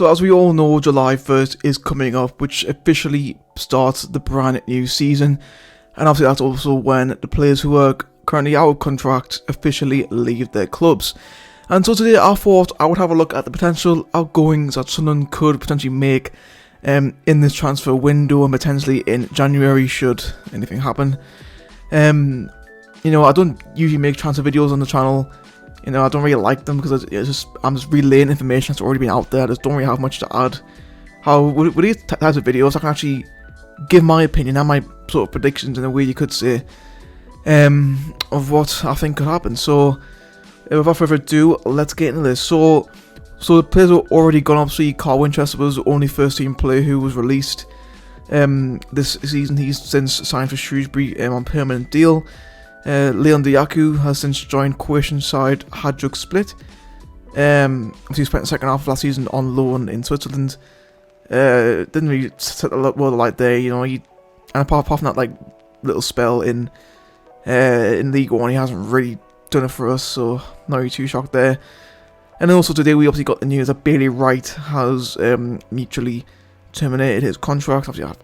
So as we all know, July 1st is coming up, which officially starts the brand new season. And obviously that's also when the players who are currently out of contract officially leave their clubs. And so today I thought I would have a look at the potential outgoings that Sunderland could potentially make in this transfer window and potentially in January should anything happen. I don't usually make transfer videos on the channel. I don't really like them because I'm just relaying information that's already been out there. I just don't really have much to add. With these types of videos, I can actually give my opinion and my sort of predictions in a way you could say of what I think could happen. So without further ado, let's get into this. So the players are already gone. Obviously, Carl Winchester was the only first team player who was released this season. He's since signed for Shrewsbury on permanent deal. Leon Diaku has since joined Croatian side Hajduk Split. He spent the second half of last season on loan in Switzerland. Didn't really set a lot well light there, and apart from that like little spell in League One, he hasn't really done it for us, so not really too shocked there. And then also today we obviously got the news that Bailey Wright has mutually terminated his contract. Obviously,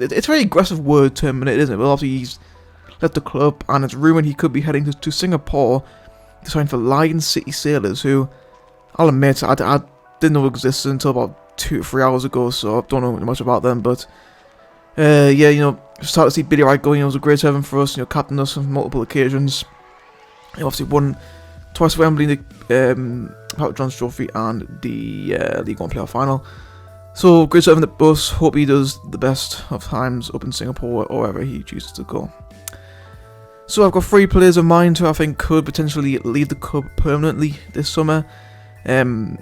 it's a very aggressive word, terminated, isn't it? Well, obviously he's left the club, and it's rumoured he could be heading to Singapore to sign for Lion City Sailors, who I'll admit I didn't know existed until about 2 or 3 hours ago, so I don't know much about them. But started to see Billy Wright going. He was a great servant for us. Captained us on multiple occasions. He obviously won twice for Wembley, the Papa John's Trophy and the League One playoff final. So great servant at us. Hope he does the best of times up in Singapore or wherever he chooses to go. So I've got 3 players in mind who I think could potentially leave the club permanently this summer. I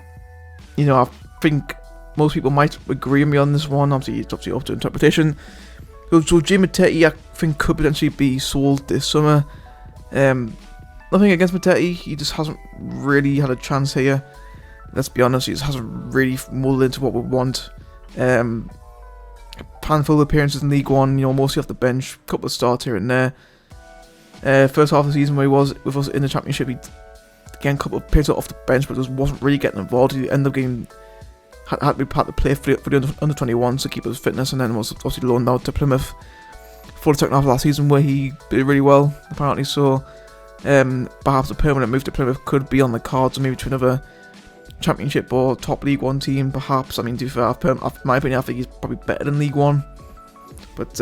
think most people might agree with me on this one. Obviously, it's up to interpretation. So Jim Matete, I think, could potentially be sold this summer. Nothing against Matete, he just hasn't really had a chance here. Let's be honest, he just hasn't really molded into what we want. Handful of appearances in League One, mostly off the bench, couple of starts here and there. First half of the season where he was with us in the Championship, he again a couple of appearances off the bench, but just wasn't really getting involved. He ended up getting had to be part of the play for the under 21s to keep his fitness, and then was obviously loaned out to Plymouth for the second half of last season where he did really well apparently. So perhaps a permanent move to Plymouth could be on the cards, or maybe to another Championship or top League One team perhaps. I mean, to be fair, in my opinion, I think he's probably better than League One, but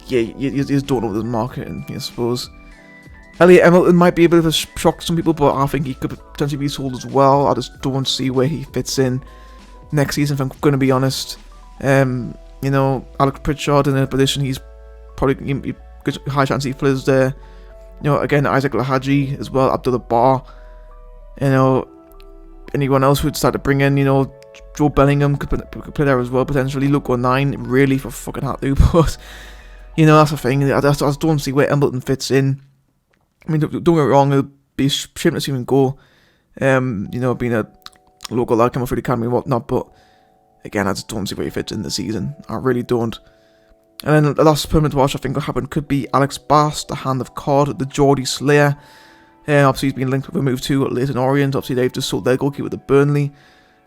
you just don't know the marketing, I suppose. Elliot Embleton might be a bit of a shock to some people, but I think he could potentially be sold as well. I just don't see where he fits in next season, if I'm going to be honest. Alex Pritchard in a position, he's probably a high chance he plays there. Again, Isaac Lahaji as well, Abdullah Bar. Anyone else who'd start to bring in, Joe Bellingham could play there as well, potentially. Luke 9, really, for fucking hat to, but that's the thing. I just don't see where Embleton fits in. I mean, don't get me wrong, it would be a shame to see him go, being a local lad coming through the academy and whatnot, but again, I just don't see where he fits in the season. I really don't. And then the last permanent watch I think will happen could be Alex Bass, the Hand of God, the Geordie Slayer. Obviously, he's been linked with a move to Leyton Orient. Obviously, they've just sold their goalkeeper to Burnley.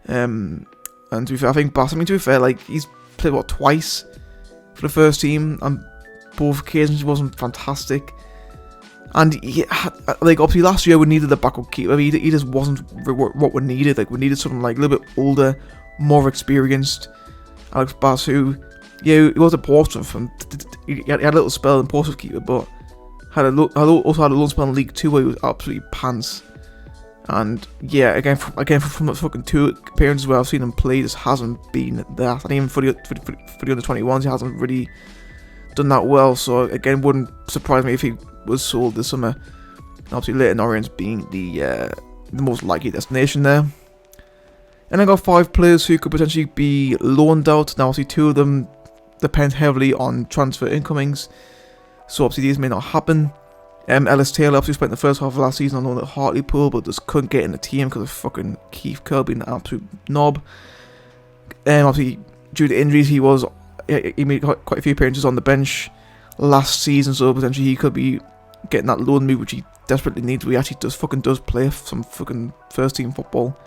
And to be fair, I think Bass, to be fair, he's played, twice for the first team, and both occasions he wasn't fantastic. And obviously last year we needed a backup keeper. He just wasn't what we needed. We needed someone a little bit older, more experienced. Alex Bass, who, he was at Portsmouth, and he had a little spell in Portsmouth keeper, but also had a loan spell in League 2 where he was absolutely pants. And again from the fucking 2 appearances where I've seen him play, just hasn't been that. And even for the under 21s, he hasn't really done that well. So again, wouldn't surprise me if he was sold this summer. Obviously, Leyton Orient being the most likely destination there. And I got 5 players who could potentially be loaned out. Now, obviously, 2 of them depend heavily on transfer incomings, so obviously these may not happen. Ellis Taylor obviously spent the first half of last season on loan at Hartlepool, but just couldn't get in the team because of fucking Keith Curl being an absolute knob. Obviously, due to injuries, he made quite a few appearances on the bench last season, so potentially he could be getting that loan move, which he desperately needs. He actually does play some fucking first team football.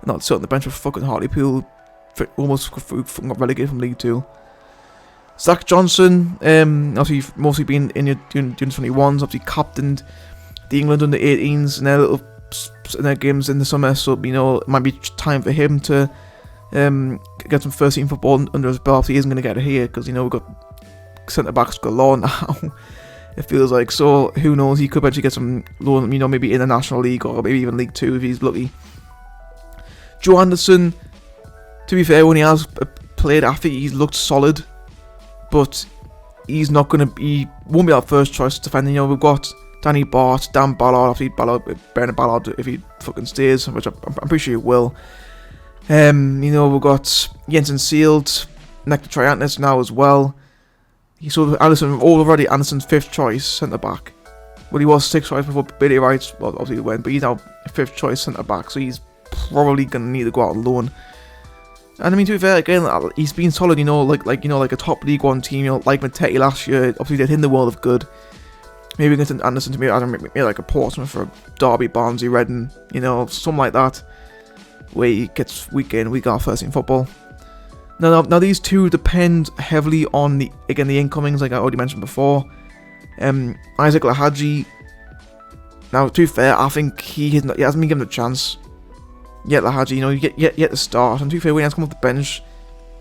not sit on the bench with fucking Hartlepool, almost got relegated from League 2. Zach Johnson, obviously mostly been in your June 21s, obviously captained the England under 18s in their games in the summer, so it might be time for him to get some first team football under his belt. He isn't going to get it here because we've got centre backs galore now. It feels like, so who knows, he could actually get some loan, maybe in the National League or maybe even League 2 if he's lucky. Joe Anderson, to be fair, when he has played, I think he's looked solid, but he won't be our first choice defending. We've got Danny Bart, Dan Ballard, obviously Bernard Ballard if he fucking stays, which I'm pretty sure he will. We've got Jensen Sealed, Nectar Triantis now as well. He's sort of already Anderson's 5th choice centre back. Well, he was 6th choice before Billy Wright, well, obviously went, but he's now 5th choice centre back, so he's probably gonna need to go out on loan. And I mean, to be fair, again, he's been solid, like a top League 1 team, like Matete last year. Obviously, did him the world of good. Maybe against Anderson to maybe like a Portsmouth or a Derby, Barnsley, Reading, something like that, where he gets week in, week out first team football. Now these two depend heavily on the incomings, like I already mentioned before. Isaac Lahaji. Now, to be fair, I think he hasn't been given a chance yet. Lahaji, yet to start. And to be fair, when he has come off the bench,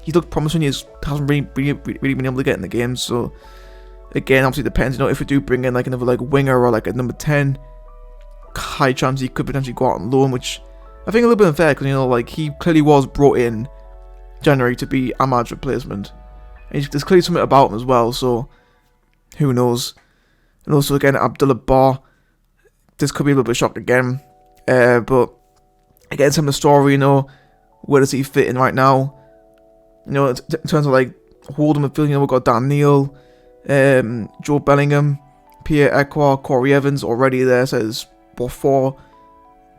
he looked promising. He hasn't really been able to get in the game. So again, obviously depends. If we do bring in like another winger or like a number 10, high chance he could potentially go out on loan, which I think a little bit unfair because he clearly was brought in January to be Ahmad's replacement. And there's clearly something about him as well, so who knows. And also again, Abdullah Bar, this could be a little bit of shock again, but again, some of the story, where does he fit in right now? In terms of holding midfield, we've got Dan Neil, Joe Bellingham, Pierre Ekwa, Corey Evans already there, says 4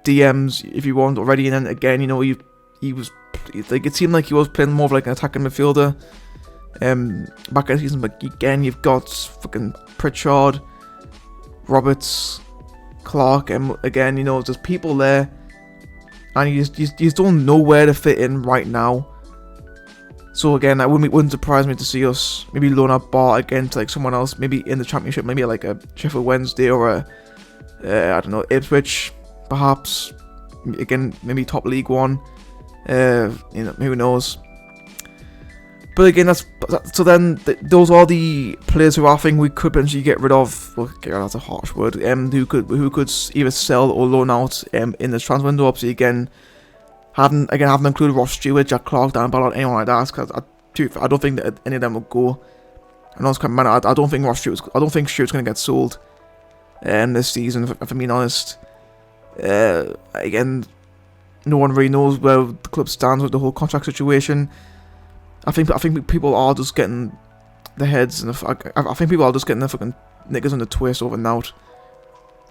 DMs if you want already, and then again, he was it seemed like he was playing more of an attacking midfielder back in the season, but again, you've got fucking Pritchard, Roberts, Clark, and again, there's people there, and you just don't know where to fit in right now. So again, that wouldn't surprise me to see us maybe loan our Bar again to someone else, maybe in the Championship, maybe like a Sheffield Wednesday or a I don't know, Ipswich, perhaps. Again, maybe top League 1. Who knows? But again, those are the players who I think we could potentially get rid of. Well, that's a harsh word. Who could either sell or loan out in this transfer window. Obviously, again, haven't included Ross Stewart, Jack Clark, Dan Ballard, anyone like that. Because I don't think that any of them will go. And also, I don't think Stewart's going to get sold this season. If I'm being honest, again, no one really knows where the club stands with the whole contract situation. I think people are just getting their heads, and I think people are just getting their fucking niggas on the twist over and out.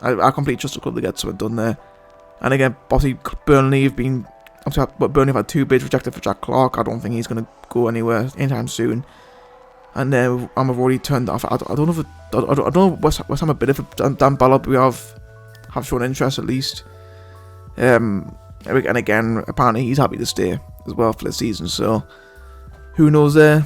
I completely trust the club to get something done there. And again, obviously Burnley have had 2 bids rejected for Jack Clark. I don't think he's going to go anywhere anytime soon. And then I've already turned off. I don't know West Ham a bit of Dan Ballard. We have shown interest at least. And again, apparently he's happy to stay as well for the season. So who knows there.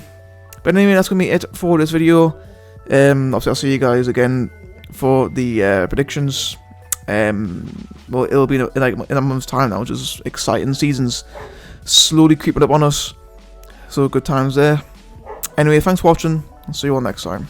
But anyway, that's going to be it for this video. Obviously, I'll see you guys again for the predictions. Well, it'll be in a month's time now, which is exciting. Season's slowly creeping up on us. So good times there. Anyway, thanks for watching. I'll see you all next time.